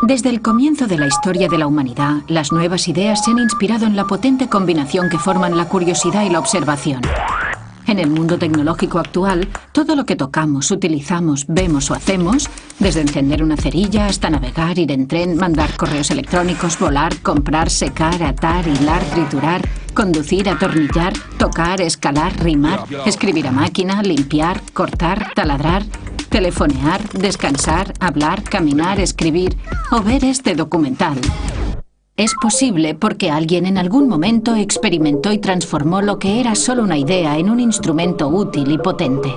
Desde el comienzo de la historia de la humanidad, las nuevas ideas se han inspirado en la potente combinación que forman la curiosidad y la observación. En el mundo tecnológico actual, todo lo que tocamos, utilizamos, vemos o hacemos, desde encender una cerilla hasta navegar, ir en tren, mandar correos electrónicos, volar, comprar, secar, atar, hilar, triturar, conducir, atornillar, tocar, escalar, rimar, escribir a máquina, limpiar, cortar, taladrar, telefonear, descansar, hablar, caminar, escribir o ver este documental. Es posible porque alguien en algún momento experimentó y transformó lo que era solo una idea en un instrumento útil y potente.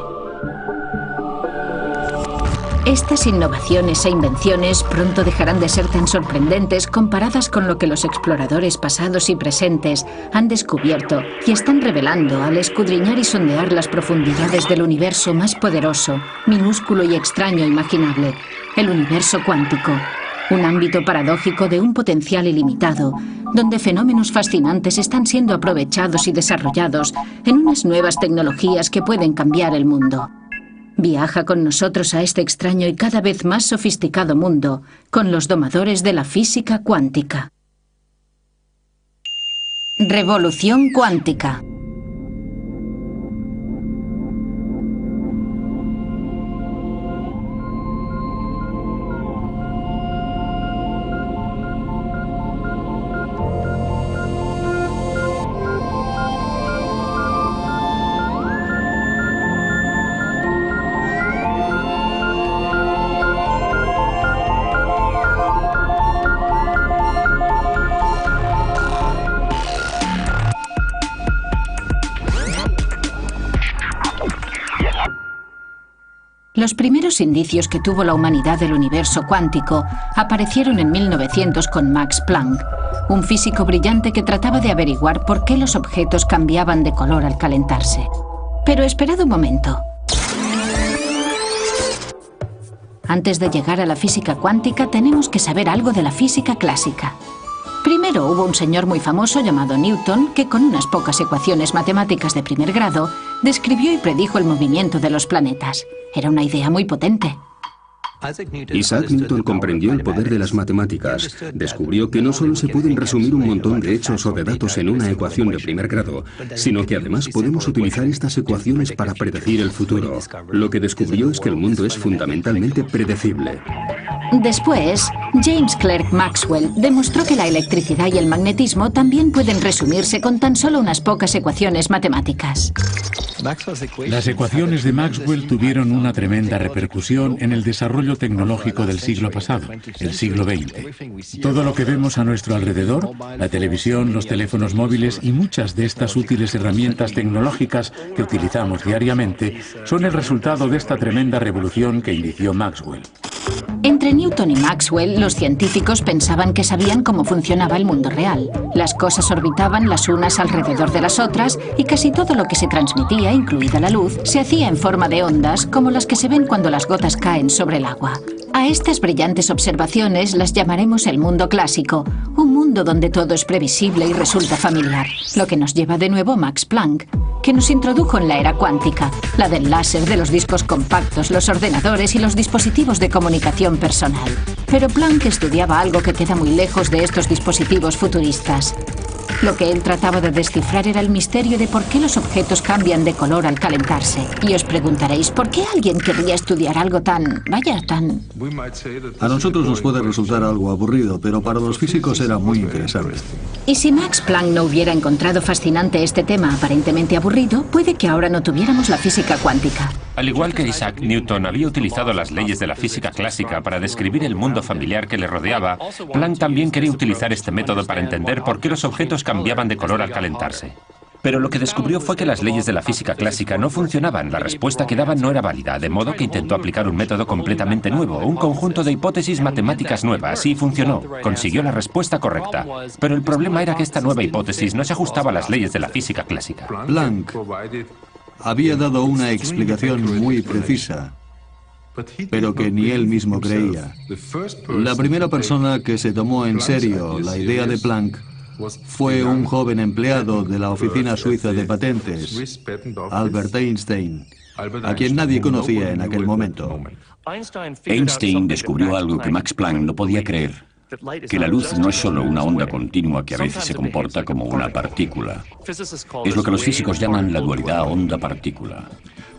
Estas innovaciones e invenciones pronto dejarán de ser tan sorprendentes comparadas con lo que los exploradores pasados y presentes han descubierto y están revelando al escudriñar y sondear las profundidades del universo más poderoso, minúsculo y extraño imaginable, el universo cuántico. Un ámbito paradójico de un potencial ilimitado, donde fenómenos fascinantes están siendo aprovechados y desarrollados en unas nuevas tecnologías que pueden cambiar el mundo. Viaja con nosotros a este extraño y cada vez más sofisticado mundo, con los domadores de la física cuántica. Revolución cuántica. Los primeros indicios que tuvo la humanidad del universo cuántico aparecieron en 1900 con Max Planck, un físico brillante que trataba de averiguar por qué los objetos cambiaban de color al calentarse. Pero esperad un momento. Antes de llegar a la física cuántica, tenemos que saber algo de la física clásica. Primero hubo un señor muy famoso llamado Newton que con unas pocas ecuaciones matemáticas de primer grado describió y predijo el movimiento de los planetas. Era una idea muy potente. Isaac Newton comprendió el poder de las matemáticas. Descubrió que no solo se pueden resumir un montón de hechos o de datos en una ecuación de primer grado, sino que además podemos utilizar estas ecuaciones para predecir el futuro. Lo que descubrió es que el mundo es fundamentalmente predecible. Después, James Clerk Maxwell demostró que la electricidad y el magnetismo también pueden resumirse con tan solo unas pocas ecuaciones matemáticas. Las ecuaciones de Maxwell tuvieron una tremenda repercusión en el desarrollo tecnológico del siglo pasado, el siglo XX. Todo lo que vemos a nuestro alrededor, la televisión, los teléfonos móviles y muchas de estas útiles herramientas tecnológicas que utilizamos diariamente, son el resultado de esta tremenda revolución que inició Maxwell. Entre Newton y Maxwell, los científicos pensaban que sabían cómo funcionaba el mundo real. Las cosas orbitaban las unas alrededor de las otras y casi todo lo que se transmitía, incluida la luz, se hacía en forma de ondas, como las que se ven cuando las gotas caen sobre el agua. A estas brillantes observaciones las llamaremos el mundo clásico, un mundo donde todo es previsible y resulta familiar, lo que nos lleva de nuevo a Max Planck, que nos introdujo en la era cuántica, la del láser, de los discos compactos, los ordenadores y los dispositivos de comunicación personal. Pero Planck estudiaba algo que queda muy lejos de estos dispositivos futuristas. Lo que él trataba de descifrar era el misterio de por qué los objetos cambian de color al calentarse. Y os preguntaréis, ¿por qué alguien querría estudiar algo tan... tan...? A nosotros nos puede resultar algo aburrido, pero para los físicos era muy interesante. Y si Max Planck no hubiera encontrado fascinante este tema aparentemente aburrido, puede que ahora no tuviéramos la física cuántica. Al igual que Isaac Newton había utilizado las leyes de la física clásica para describir el mundo familiar que le rodeaba, Planck también quería utilizar este método para entender por qué los objetos cambiaban de color al calentarse. Pero lo que descubrió fue que las leyes de la física clásica no funcionaban, la respuesta que daban no era válida, de modo que intentó aplicar un método completamente nuevo, un conjunto de hipótesis matemáticas nuevas, y funcionó, consiguió la respuesta correcta. Pero el problema era que esta nueva hipótesis no se ajustaba a las leyes de la física clásica. Planck había dado una explicación muy precisa, pero que ni él mismo creía. La primera persona que se tomó en serio la idea de Planck fue un joven empleado de la Oficina Suiza de Patentes, Albert Einstein. a quien nadie conocía en aquel momento. Einstein descubrió algo que Max Planck no podía creer, que la luz no es solo una onda continua que a veces se comporta como una partícula. Es lo que los físicos llaman la dualidad onda-partícula.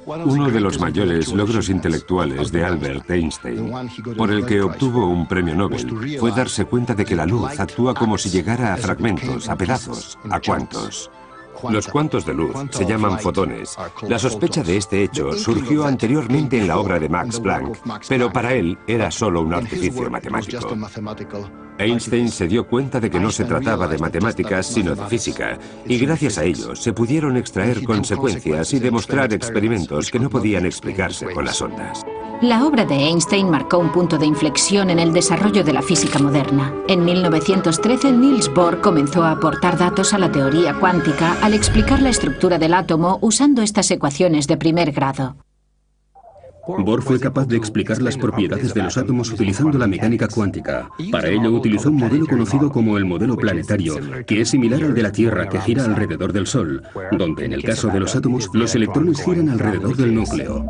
Uno de los mayores logros intelectuales de Albert Einstein, por el que obtuvo un premio Nobel, fue darse cuenta de que la luz actúa como si llegara a fragmentos, a pedazos, a cuantos. Los cuantos de luz se llaman fotones. La sospecha de este hecho surgió anteriormente en la obra de Max Planck, pero para él era solo un artificio matemático. Einstein se dio cuenta de que no se trataba de matemáticas, sino de física, y gracias a ello se pudieron extraer consecuencias y demostrar experimentos que no podían explicarse con las ondas. La obra de Einstein marcó un punto de inflexión en el desarrollo de la física moderna. En 1913, Niels Bohr comenzó a aportar datos a la teoría cuántica al explicar la estructura del átomo usando estas ecuaciones de primer grado. Bohr fue capaz de explicar las propiedades de los átomos utilizando la mecánica cuántica. Para ello utilizó un modelo conocido como el modelo planetario, que es similar al de la Tierra, que gira alrededor del Sol, donde en el caso de los átomos los electrones giran alrededor del núcleo.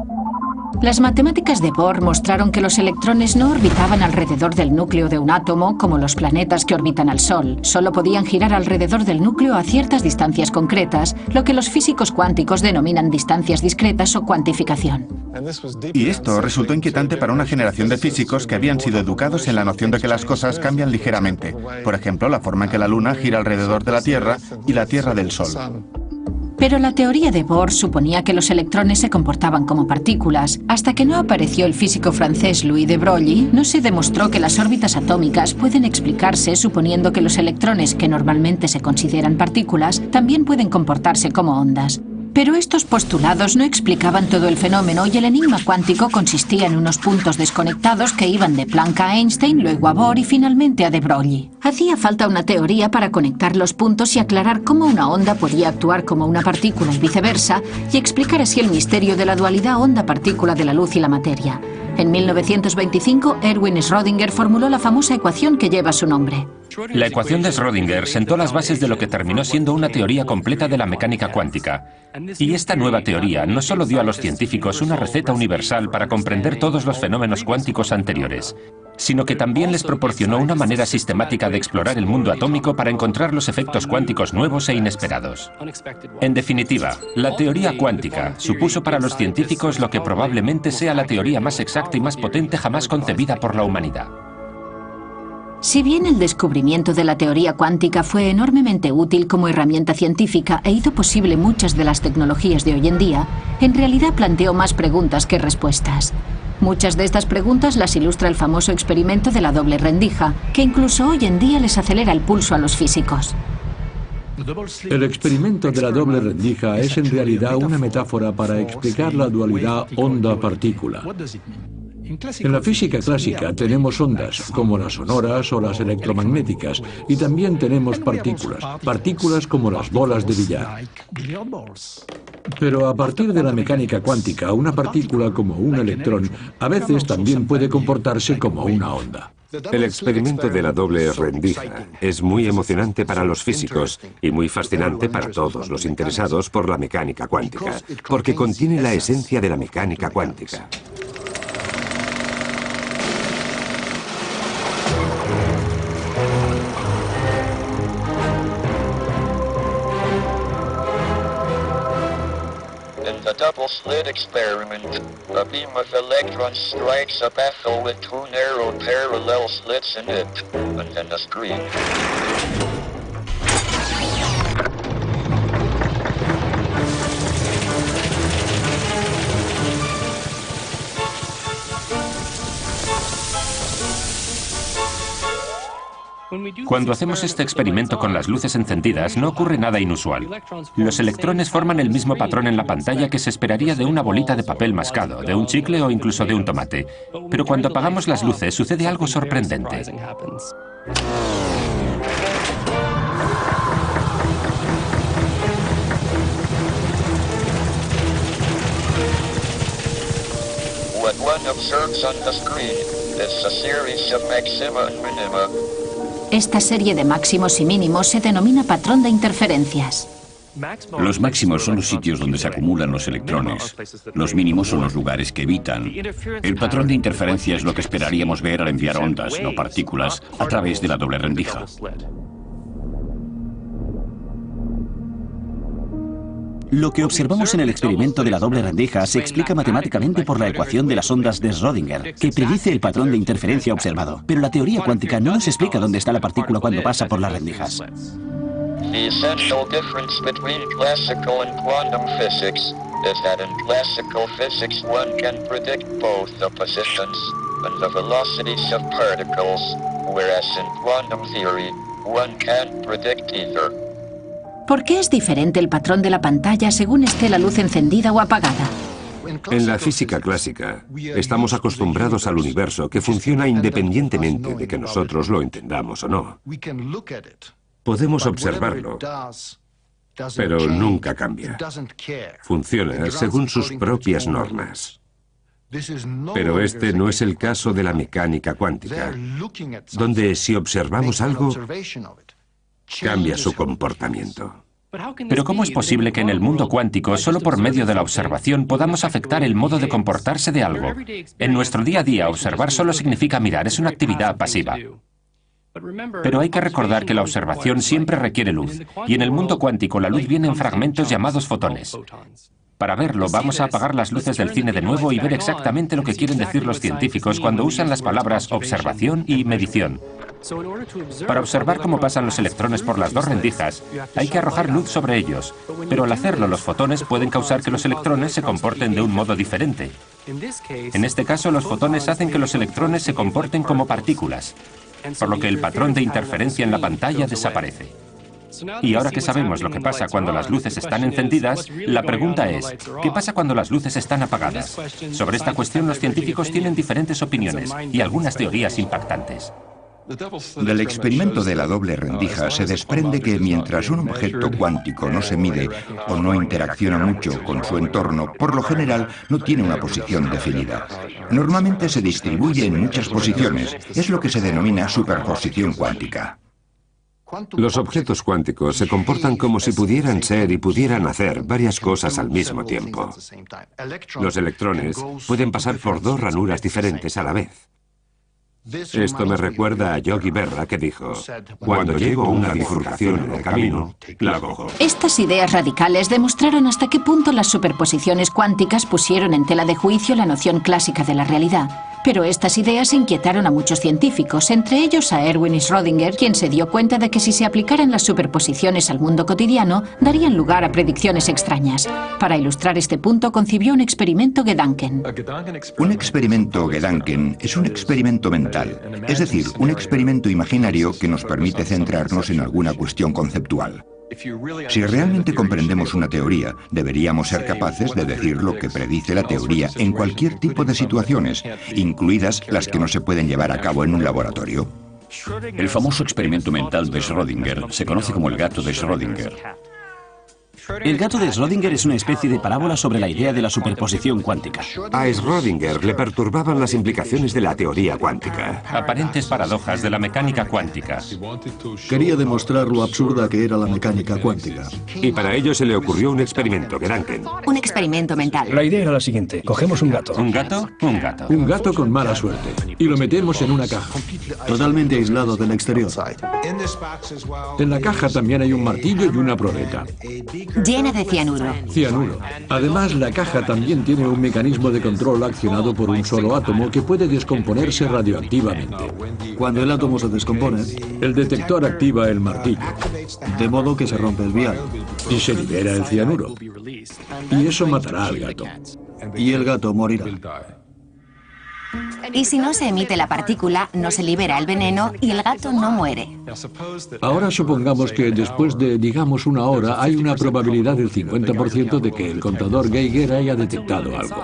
Las matemáticas de Bohr mostraron que los electrones no orbitaban alrededor del núcleo de un átomo como los planetas que orbitan al Sol. Solo podían girar alrededor del núcleo a ciertas distancias concretas, lo que los físicos cuánticos denominan distancias discretas o cuantificación. Y esto resultó inquietante para una generación de físicos que habían sido educados en la noción de que las cosas cambian ligeramente. Por ejemplo, la forma en que la Luna gira alrededor de la Tierra y la Tierra del Sol. Pero la teoría de Bohr suponía que los electrones se comportaban como partículas. Hasta que no apareció el físico francés Louis de Broglie, no se demostró que las órbitas atómicas pueden explicarse suponiendo que los electrones, que normalmente se consideran partículas, también pueden comportarse como ondas. Pero estos postulados no explicaban todo el fenómeno y el enigma cuántico consistía en unos puntos desconectados que iban de Planck a Einstein, luego a Bohr y finalmente a de Broglie. Hacía falta una teoría para conectar los puntos y aclarar cómo una onda podía actuar como una partícula y viceversa, y explicar así el misterio de la dualidad onda-partícula de la luz y la materia. En 1925, Erwin Schrödinger formuló la famosa ecuación que lleva su nombre. La ecuación de Schrödinger sentó las bases de lo que terminó siendo una teoría completa de la mecánica cuántica. Y esta nueva teoría no solo dio a los científicos una receta universal para comprender todos los fenómenos cuánticos anteriores, sino que también les proporcionó una manera sistemática de explorar el mundo atómico para encontrar los efectos cuánticos nuevos e inesperados. En definitiva, la teoría cuántica supuso para los científicos lo que probablemente sea la teoría más exacta y más potente jamás concebida por la humanidad. Si bien el descubrimiento de la teoría cuántica fue enormemente útil como herramienta científica e hizo posible muchas de las tecnologías de hoy en día, en realidad planteó más preguntas que respuestas. Muchas de estas preguntas las ilustra el famoso experimento de la doble rendija, que incluso hoy en día les acelera el pulso a los físicos. El experimento de la doble rendija es en realidad una metáfora para explicar la dualidad onda-partícula. En la física clásica tenemos ondas, como las sonoras o las electromagnéticas, y también tenemos partículas como las bolas de billar. Pero a partir de la mecánica cuántica, una partícula como un electrón a veces también puede comportarse como una onda. El experimento de la doble rendija es muy emocionante para los físicos y muy fascinante para todos los interesados por la mecánica cuántica, porque contiene la esencia de la mecánica cuántica. Double-slit experiment. A beam of electrons strikes a baffle with two narrow parallel slits in it, and then a screen. Cuando hacemos este experimento con las luces encendidas, no ocurre nada inusual. Los electrones forman el mismo patrón en la pantalla que se esperaría de una bolita de papel mascado, de un chicle o incluso de un tomate. Pero cuando apagamos las luces, sucede algo sorprendente. What one observes on the screen is a series of maxima and minima. Esta serie de máximos y mínimos se denomina patrón de interferencias. Los máximos son los sitios donde se acumulan los electrones. Los mínimos son los lugares que evitan. El patrón de interferencia es lo que esperaríamos ver al enviar ondas, no partículas, a través de la doble rendija. Lo que observamos en el experimento de la doble rendija se explica matemáticamente por la ecuación de las ondas de Schrödinger, que predice el patrón de interferencia observado. Pero la teoría cuántica no nos explica dónde está la partícula cuando pasa por las rendijas. The essential difference between classical and quantum physics is that in classical physics one can predict both the positions and the velocities of particles, whereas in quantum theory one can't predict either. ¿Por qué es diferente el patrón de la pantalla según esté la luz encendida o apagada? En la física clásica, estamos acostumbrados al universo que funciona independientemente de que nosotros lo entendamos o no. Podemos observarlo, pero nunca cambia. Funciona según sus propias normas. Pero este no es el caso de la mecánica cuántica, donde si observamos algo, cambia su comportamiento. Pero ¿cómo es posible que en el mundo cuántico, solo por medio de la observación, podamos afectar el modo de comportarse de algo? En nuestro día a día, observar solo significa mirar, es una actividad pasiva. Pero hay que recordar que la observación siempre requiere luz, y en el mundo cuántico la luz viene en fragmentos llamados fotones. Para verlo, vamos a apagar las luces del cine de nuevo y ver exactamente lo que quieren decir los científicos cuando usan las palabras observación y medición. Para observar cómo pasan los electrones por las dos rendijas, hay que arrojar luz sobre ellos, pero al hacerlo los fotones pueden causar que los electrones se comporten de un modo diferente. En este caso, los fotones hacen que los electrones se comporten como partículas, por lo que el patrón de interferencia en la pantalla desaparece. Y ahora que sabemos lo que pasa cuando las luces están encendidas, la pregunta es, ¿qué pasa cuando las luces están apagadas? Sobre esta cuestión los científicos tienen diferentes opiniones y algunas teorías impactantes. Del experimento de la doble rendija se desprende que mientras un objeto cuántico no se mide o no interacciona mucho con su entorno, por lo general no tiene una posición definida. Normalmente se distribuye en muchas posiciones, es lo que se denomina superposición cuántica. Los objetos cuánticos se comportan como si pudieran ser y pudieran hacer varias cosas al mismo tiempo. Los electrones pueden pasar por dos ranuras diferentes a la vez. Esto me recuerda a Yogi Berra, que dijo, cuando llego a una bifurcación en el camino, la cojo. Estas ideas radicales demostraron hasta qué punto las superposiciones cuánticas pusieron en tela de juicio la noción clásica de la realidad. Pero estas ideas inquietaron a muchos científicos, entre ellos a Erwin Schrödinger, quien se dio cuenta de que si se aplicaran las superposiciones al mundo cotidiano, darían lugar a predicciones extrañas. Para ilustrar este punto, concibió un experimento Gedanken. Un experimento Gedanken es un experimento mental, es decir, un experimento imaginario que nos permite centrarnos en alguna cuestión conceptual. Si realmente comprendemos una teoría, deberíamos ser capaces de decir lo que predice la teoría en cualquier tipo de situaciones, incluidas las que no se pueden llevar a cabo en un laboratorio. El famoso experimento mental de Schrödinger se conoce como el gato de Schrödinger. El gato de Schrödinger es una especie de parábola sobre la idea de la superposición cuántica. A Schrödinger le perturbaban las implicaciones de la teoría cuántica. Aparentes paradojas de la mecánica cuántica. Quería demostrar lo absurda que era la mecánica cuántica. Y para ello se le ocurrió un experimento Gedanken. Un experimento mental. La idea era la siguiente. Cogemos un gato. ¿Un gato? Un gato. Un gato con mala suerte. Y lo metemos en una caja. Totalmente aislado del exterior. En la caja también hay un martillo y una probeta. Llena de cianuro. Cianuro. Además, la caja también tiene un mecanismo de control accionado por un solo átomo que puede descomponerse radioactivamente. Cuando el átomo se descompone, el detector activa el martillo, de modo que se rompe el vial. Y se libera el cianuro. Y eso matará al gato. Y el gato morirá. Y si no se emite la partícula, no se libera el veneno y el gato no muere. Ahora supongamos que después de, digamos, una hora, hay una probabilidad del 50% de que el contador Geiger haya detectado algo.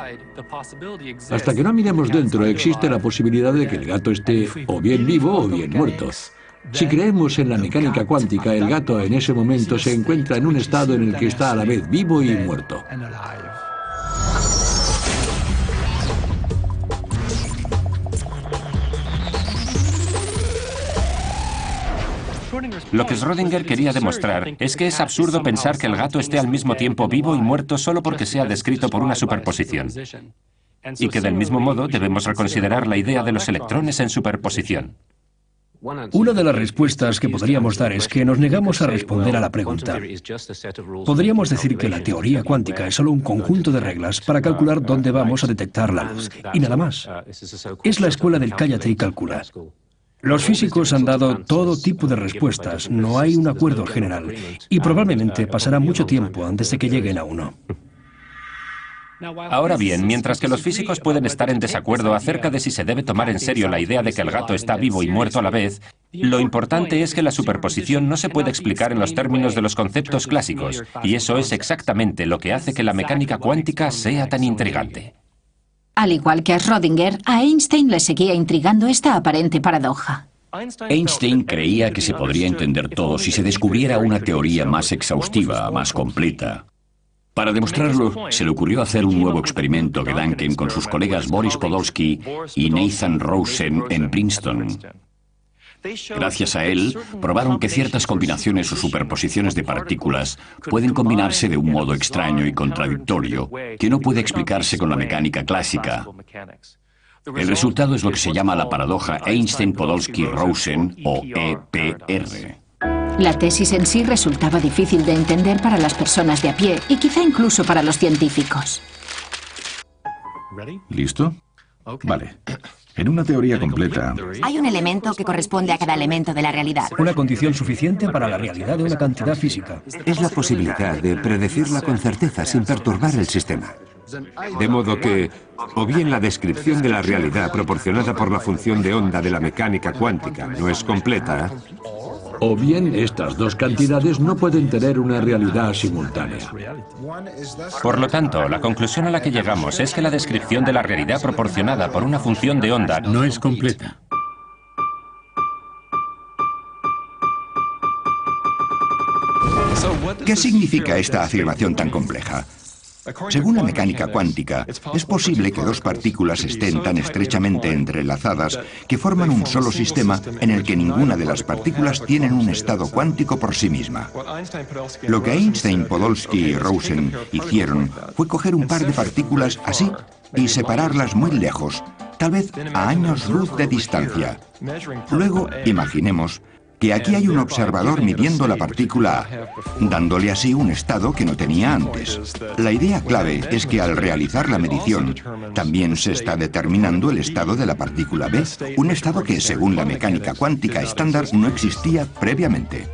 Hasta que no miremos dentro, existe la posibilidad de que el gato esté o bien vivo o bien muerto. Si creemos en la mecánica cuántica, el gato en ese momento se encuentra en un estado en el que está a la vez vivo y muerto. Lo que Schrödinger quería demostrar es que es absurdo pensar que el gato esté al mismo tiempo vivo y muerto solo porque sea descrito por una superposición. Y que del mismo modo debemos reconsiderar la idea de los electrones en superposición. Una de las respuestas que podríamos dar es que nos negamos a responder a la pregunta. Podríamos decir que la teoría cuántica es solo un conjunto de reglas para calcular dónde vamos a detectar la luz, y nada más. Es la escuela del cállate y calcula. Los físicos han dado todo tipo de respuestas, no hay un acuerdo general, y probablemente pasará mucho tiempo antes de que lleguen a uno. Ahora bien, mientras que los físicos pueden estar en desacuerdo acerca de si se debe tomar en serio la idea de que el gato está vivo y muerto a la vez, lo importante es que la superposición no se puede explicar en los términos de los conceptos clásicos, y eso es exactamente lo que hace que la mecánica cuántica sea tan intrigante. Al igual que a Schrödinger, a Einstein le seguía intrigando esta aparente paradoja. Einstein creía que se podría entender todo si se descubriera una teoría más exhaustiva, más completa. Para demostrarlo, se le ocurrió hacer un nuevo experimento Gedanken con sus colegas Boris Podolsky y Nathan Rosen en Princeton. Gracias a él, probaron que ciertas combinaciones o superposiciones de partículas pueden combinarse de un modo extraño y contradictorio que no puede explicarse con la mecánica clásica. El resultado es lo que se llama la paradoja Einstein-Podolsky-Rosen o EPR. La tesis en sí resultaba difícil de entender para las personas de a pie y quizá incluso para los científicos. ¿Listo? Vale. En una teoría completa, Hay un elemento que corresponde a cada elemento de la realidad. Una condición suficiente para la realidad de una cantidad física. Es la posibilidad de predecirla con certeza sin perturbar el sistema. De modo que, o bien la descripción de la realidad proporcionada por la función de onda de la mecánica cuántica no es completa, o bien estas dos cantidades no pueden tener una realidad simultánea. Por lo tanto, la conclusión a la que llegamos es que la descripción de la realidad proporcionada por una función de onda no es completa. ¿Qué significa esta afirmación tan compleja? Según la mecánica cuántica, es posible que dos partículas estén tan estrechamente entrelazadas que forman un solo sistema en el que ninguna de las partículas tienen un estado cuántico por sí misma. Lo que Einstein, Podolsky y Rosen hicieron fue coger un par de partículas así y separarlas muy lejos, tal vez a años luz de distancia. Luego, imaginemos que aquí hay un observador midiendo la partícula A, dándole así un estado que no tenía antes. La idea clave es que al realizar la medición, también se está determinando el estado de la partícula B, un estado que, según la mecánica cuántica estándar, no existía previamente.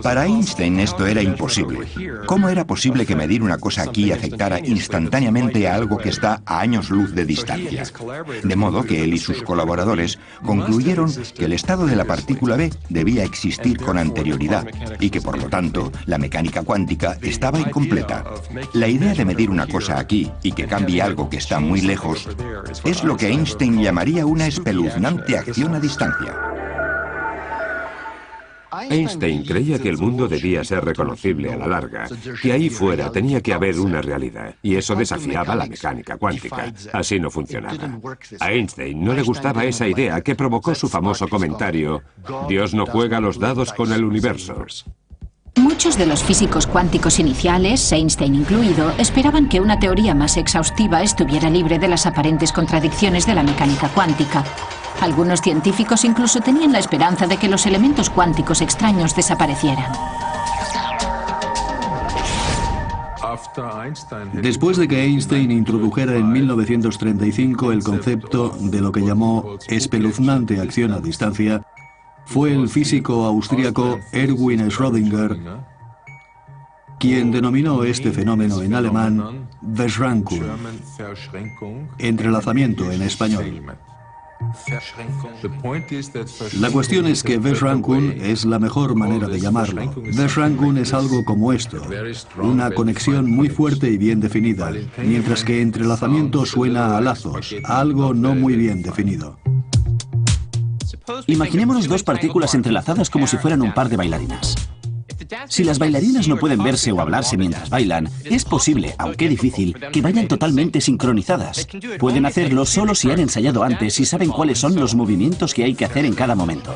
Para Einstein esto era imposible. ¿Cómo era posible que medir una cosa aquí afectara instantáneamente a algo que está a años luz de distancia? De modo que él y sus colaboradores concluyeron que el estado de la partícula B debía existir con anterioridad y que, por lo tanto, la mecánica cuántica estaba incompleta. La idea de medir una cosa aquí y que cambie algo que está muy lejos es lo que Einstein llamaría una espeluznante acción a distancia. Einstein creía que el mundo debía ser reconocible a la larga, que ahí fuera tenía que haber una realidad, y eso desafiaba la mecánica cuántica. Así no funcionaba. A Einstein no le gustaba esa idea que provocó su famoso comentario: Dios no juega los dados con el universo. Muchos de los físicos cuánticos iniciales, Einstein incluido, esperaban que una teoría más exhaustiva estuviera libre de las aparentes contradicciones de la mecánica cuántica. Algunos científicos incluso tenían la esperanza de que los elementos cuánticos extraños desaparecieran. Después de que Einstein introdujera en 1935 el concepto de lo que llamó espeluznante acción a distancia, fue el físico austríaco Erwin Schrödinger quien denominó este fenómeno en alemán Verschränkung, entrelazamiento en español. La cuestión es que Verschränkung es la mejor manera de llamarlo. Verschränkung es algo como esto, una conexión muy fuerte y bien definida, mientras que entrelazamiento suena a lazos, a algo no muy bien definido. Imaginémonos dos partículas entrelazadas como si fueran un par de bailarinas. Si las bailarinas no pueden verse o hablarse mientras bailan, es posible, aunque difícil, que vayan totalmente sincronizadas. Pueden hacerlo solo si han ensayado antes y saben cuáles son los movimientos que hay que hacer en cada momento.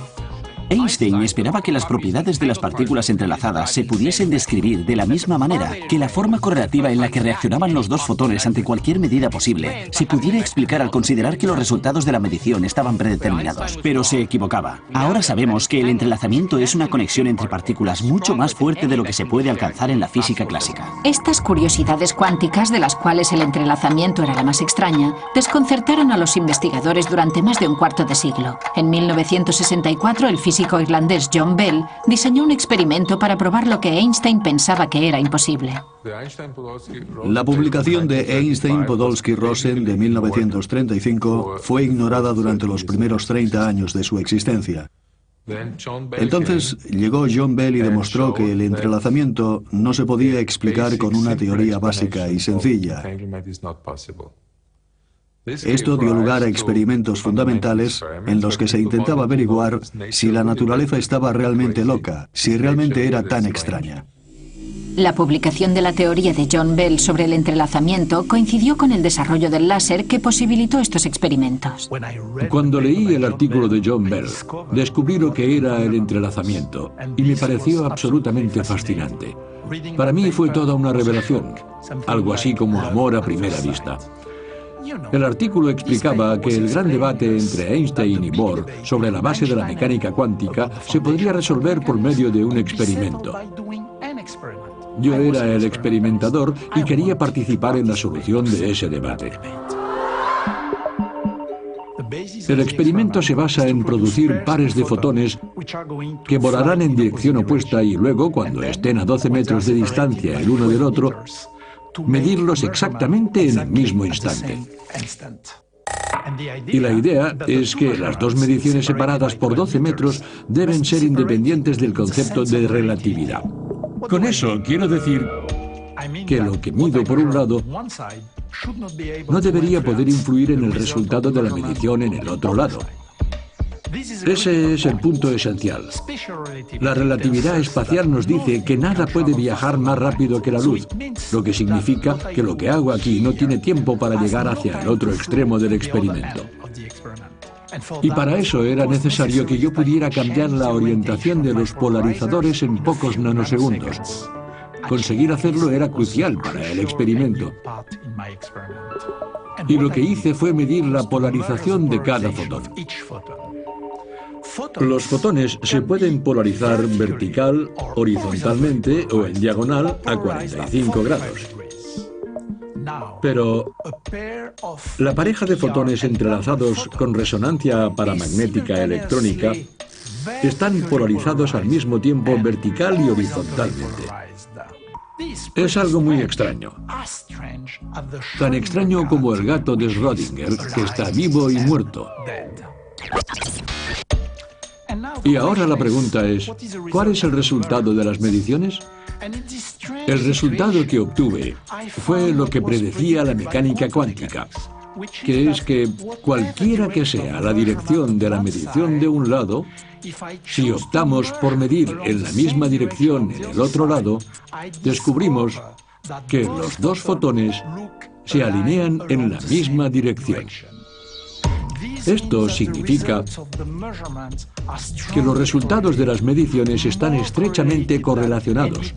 Einstein esperaba que las propiedades de las partículas entrelazadas se pudiesen describir de la misma manera, que la forma correlativa en la que reaccionaban los dos fotones ante cualquier medida posible se pudiera explicar al considerar que los resultados de la medición estaban predeterminados. Pero se equivocaba. Ahora sabemos que el entrelazamiento es una conexión entre partículas mucho más fuerte de lo que se puede alcanzar en la física clásica. Estas curiosidades cuánticas, de las cuales el entrelazamiento era la más extraña, desconcertaron a los investigadores durante más de un cuarto de siglo. En 1964, el físico irlandés John Bell diseñó un experimento para probar lo que Einstein pensaba que era imposible. La publicación de Einstein-Podolsky-Rosen de 1935 fue ignorada durante los primeros 30 años de su existencia. Entonces llegó John Bell y demostró que el entrelazamiento no se podía explicar con una teoría básica y sencilla. Esto dio lugar a experimentos fundamentales en los que se intentaba averiguar si la naturaleza estaba realmente loca, si realmente era tan extraña. La publicación de la teoría de John Bell sobre el entrelazamiento coincidió con el desarrollo del láser que posibilitó estos experimentos. Cuando leí el artículo de John Bell, descubrí lo que era el entrelazamiento y me pareció absolutamente fascinante. Para mí fue toda una revelación, algo así como amor a primera vista. El artículo explicaba que el gran debate entre Einstein y Bohr sobre la base de la mecánica cuántica se podría resolver por medio de un experimento. Yo era el experimentador y quería participar en la solución de ese debate. El experimento se basa en producir pares de fotones que volarán en dirección opuesta y luego, cuando estén a 12 metros de distancia el uno del otro, medirlos exactamente en el mismo instante. Y la idea es que las dos mediciones separadas por 12 metros deben ser independientes del concepto de relatividad. Con eso quiero decir que lo que mido por un lado no debería poder influir en el resultado de la medición en el otro lado. Ese es el punto esencial. La relatividad espacial nos dice que nada puede viajar más rápido que la luz, lo que significa que lo que hago aquí no tiene tiempo para llegar hacia el otro extremo del experimento. Y para eso era necesario que yo pudiera cambiar la orientación de los polarizadores en pocos nanosegundos. Conseguir hacerlo era crucial para el experimento. Y lo que hice fue medir la polarización de cada fotón. Los fotones se pueden polarizar vertical, horizontalmente o en diagonal a 45 grados. Pero la pareja de fotones entrelazados con resonancia paramagnética electrónica están polarizados al mismo tiempo vertical y horizontalmente. Es algo muy extraño. Tan extraño como el gato de Schrödinger, que está vivo y muerto. Y ahora la pregunta es, ¿cuál es el resultado de las mediciones? El resultado que obtuve fue lo que predecía la mecánica cuántica, que es que cualquiera que sea la dirección de la medición de un lado, si optamos por medir en la misma dirección en el otro lado, descubrimos que los dos fotones se alinean en la misma dirección. Esto significa que los resultados de las mediciones están estrechamente correlacionados,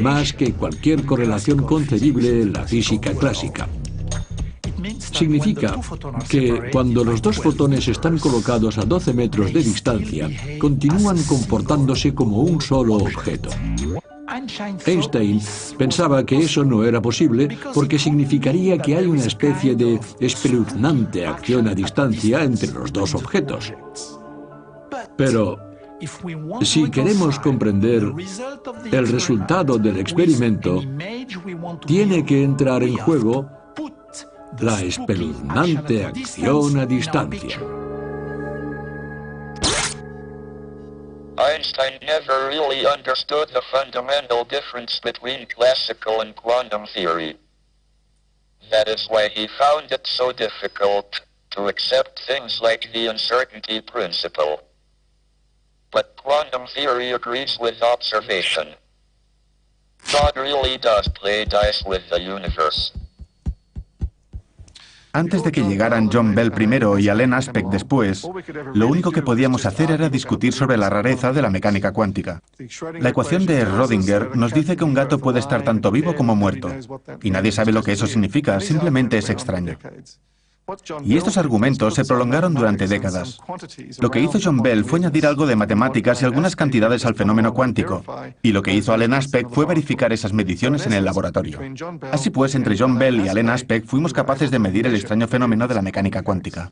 más que cualquier correlación concebible en la física clásica. Significa que cuando los dos fotones están colocados a 12 metros de distancia, continúan comportándose como un solo objeto. Einstein pensaba que eso no era posible porque significaría que hay una especie de espeluznante acción a distancia entre los dos objetos. Pero si queremos comprender el resultado del experimento, tiene que entrar en juego la espeluznante acción a distancia. Einstein never really understood the fundamental difference between classical and quantum theory. That is why he found it so difficult to accept things like the uncertainty principle. But quantum theory agrees with observation. God really does play dice with the universe. Antes de que llegaran John Bell primero y Alain Aspect después, lo único que podíamos hacer era discutir sobre la rareza de la mecánica cuántica. La ecuación de Schrödinger nos dice que un gato puede estar tanto vivo como muerto, y nadie sabe lo que eso significa, simplemente es extraño. Y estos argumentos se prolongaron durante décadas. Lo que hizo John Bell fue añadir algo de matemáticas y algunas cantidades al fenómeno cuántico, y lo que hizo Alain Aspect fue verificar esas mediciones en el laboratorio. Así pues, entre John Bell y Alain Aspect fuimos capaces de medir el extraño fenómeno de la mecánica cuántica.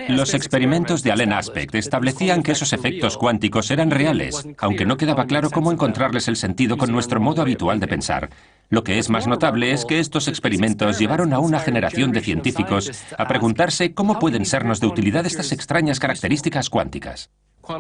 Los experimentos de Alain Aspect establecían que esos efectos cuánticos eran reales, aunque no quedaba claro cómo encontrarles el sentido con nuestro modo habitual de pensar. Lo que es más notable es que estos experimentos llevaron a una generación de científicos a preguntarse cómo pueden sernos de utilidad estas extrañas características cuánticas.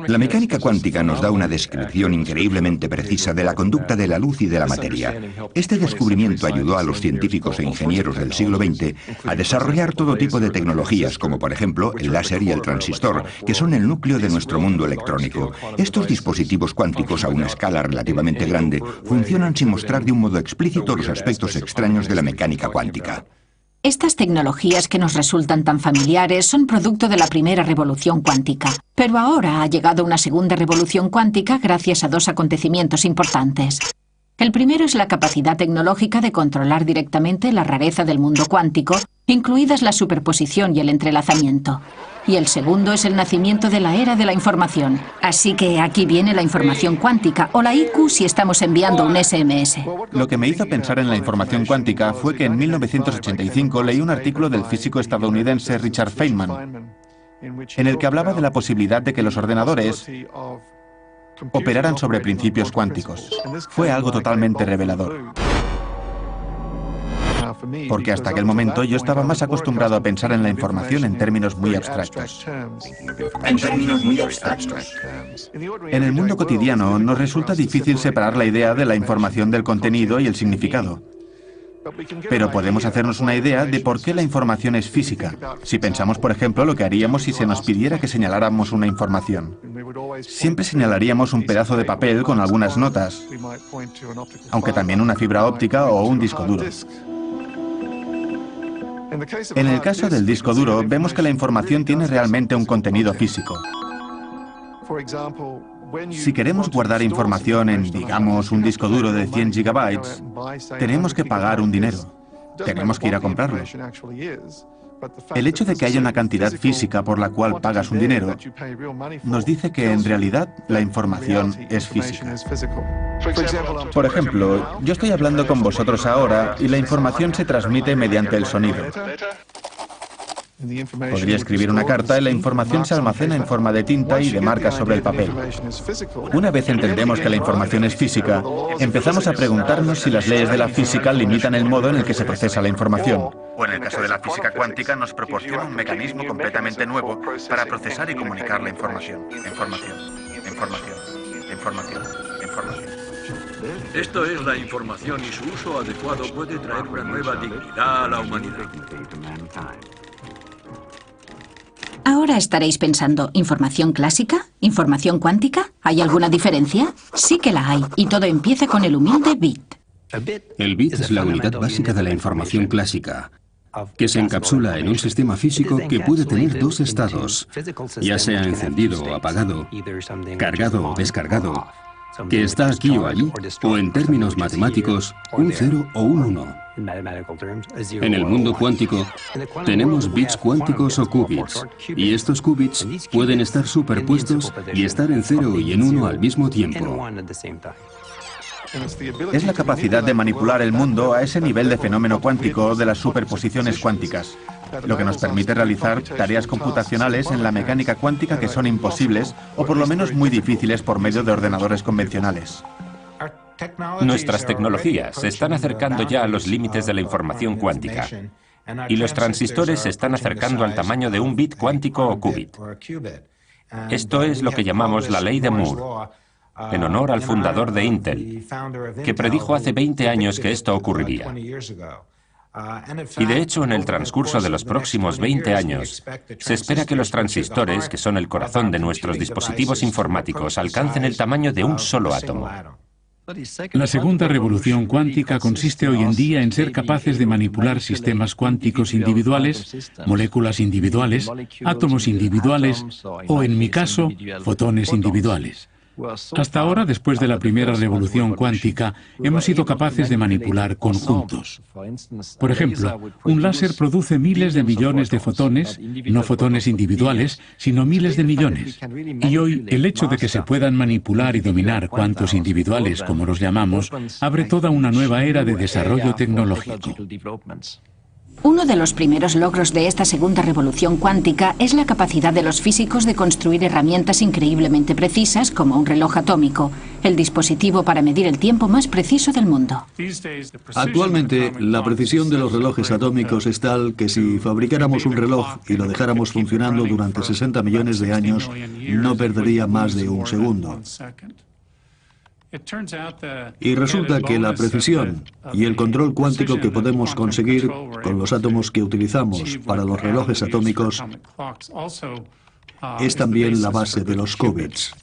La mecánica cuántica nos da una descripción increíblemente precisa de la conducta de la luz y de la materia. Este descubrimiento ayudó a los científicos e ingenieros del siglo XX a desarrollar todo tipo de tecnologías, como por ejemplo el láser y el transistor, que son el núcleo de nuestro mundo electrónico. Estos dispositivos cuánticos a una escala relativamente grande funcionan sin mostrar de un modo explícito los aspectos extraños de la mecánica cuántica. Estas tecnologías que nos resultan tan familiares son producto de la primera revolución cuántica. Pero ahora ha llegado una segunda revolución cuántica gracias a dos acontecimientos importantes. El primero es la capacidad tecnológica de controlar directamente la rareza del mundo cuántico, incluidas la superposición y el entrelazamiento. Y el segundo es el nacimiento de la era de la información. Así que aquí viene la información cuántica, o la IQ si estamos enviando un SMS. Lo que me hizo pensar en la información cuántica fue que en 1985 leí un artículo del físico estadounidense Richard Feynman, en el que hablaba de la posibilidad de que los ordenadores operaran sobre principios cuánticos. Fue algo totalmente revelador. Porque hasta aquel momento yo estaba más acostumbrado a pensar en la información en términos muy abstractos. En el mundo cotidiano nos resulta difícil separar la idea de la información del contenido y el significado. Pero podemos hacernos una idea de por qué la información es física, si pensamos, por ejemplo, lo que haríamos si se nos pidiera que señaláramos una información. Siempre señalaríamos un pedazo de papel con algunas notas, aunque también una fibra óptica o un disco duro. En el caso del disco duro, vemos que la información tiene realmente un contenido físico. Si queremos guardar información en, digamos, un disco duro de 100 gigabytes, tenemos que pagar un dinero. Tenemos que ir a comprarlo. El hecho de que haya una cantidad física por la cual pagas un dinero nos dice que en realidad la información es física. Por ejemplo, yo estoy hablando con vosotros ahora y la información se transmite mediante el sonido. Podría escribir una carta y la información se almacena en forma de tinta y de marcas sobre el papel. Una vez entendemos que la información es física, empezamos a preguntarnos si las leyes de la física limitan el modo en el que se procesa la información. O en el caso de la física cuántica nos proporciona un mecanismo completamente nuevo para procesar y comunicar la información. Información. Esto es la información y su uso adecuado puede traer una nueva dignidad a la humanidad. Ahora estaréis pensando, ¿información clásica? ¿Información cuántica? ¿Hay alguna diferencia? Sí que la hay, y todo empieza con el humilde bit. El bit es la unidad básica de la información clásica, que se encapsula en un sistema físico que puede tener dos estados, ya sea encendido o apagado, cargado o descargado, que está aquí o allí, o en términos matemáticos, un 0 o un 1. En el mundo cuántico tenemos bits cuánticos o qubits, y estos qubits pueden estar superpuestos y estar en 0 y en 1 al mismo tiempo. Es la capacidad de manipular el mundo a ese nivel de fenómeno cuántico de las superposiciones cuánticas, lo que nos permite realizar tareas computacionales en la mecánica cuántica que son imposibles o por lo menos muy difíciles por medio de ordenadores convencionales. Nuestras tecnologías se están acercando ya a los límites de la información cuántica, y los transistores se están acercando al tamaño de un bit cuántico o qubit. Esto es lo que llamamos la ley de Moore, en honor al fundador de Intel, que predijo hace 20 años que esto ocurriría. Y de hecho, en el transcurso de los próximos 20 años, se espera que los transistores, que son el corazón de nuestros dispositivos informáticos, alcancen el tamaño de un solo átomo. La segunda revolución cuántica consiste hoy en día en ser capaces de manipular sistemas cuánticos individuales, moléculas individuales, átomos individuales o, en mi caso, fotones individuales. Hasta ahora, después de la primera revolución cuántica, hemos sido capaces de manipular conjuntos. Por ejemplo, un láser produce miles de millones de fotones, no fotones individuales, sino miles de millones. Y hoy, el hecho de que se puedan manipular y dominar cuantos individuales, como los llamamos, abre toda una nueva era de desarrollo tecnológico. Uno de los primeros logros de esta segunda revolución cuántica es la capacidad de los físicos de construir herramientas increíblemente precisas como un reloj atómico, el dispositivo para medir el tiempo más preciso del mundo. Actualmente, la precisión de los relojes atómicos es tal que si fabricáramos un reloj y lo dejáramos funcionando durante 60 millones de años, no perdería más de un segundo. Y resulta que la precisión y el control cuántico que podemos conseguir con los átomos que utilizamos para los relojes atómicos es también la base de los qubits.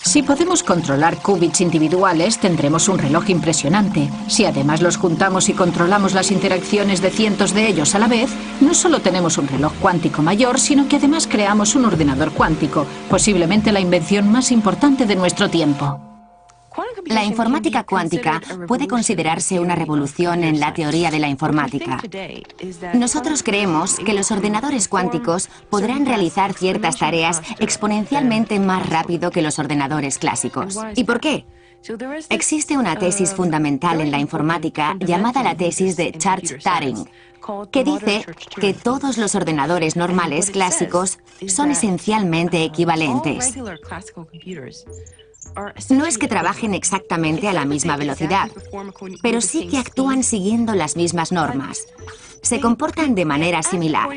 Si podemos controlar qubits individuales, tendremos un reloj impresionante. Si además los juntamos y controlamos las interacciones de cientos de ellos a la vez, no solo tenemos un reloj cuántico mayor, sino que además creamos un ordenador cuántico, posiblemente la invención más importante de nuestro tiempo. La informática cuántica puede considerarse una revolución en la teoría de la informática. Nosotros creemos que los ordenadores cuánticos podrán realizar ciertas tareas exponencialmente más rápido que los ordenadores clásicos. ¿Y por qué? Existe una tesis fundamental en la informática llamada la tesis de Church-Turing, que dice que todos los ordenadores normales clásicos son esencialmente equivalentes. No es que trabajen exactamente a la misma velocidad, pero sí que actúan siguiendo las mismas normas. Se comportan de manera similar.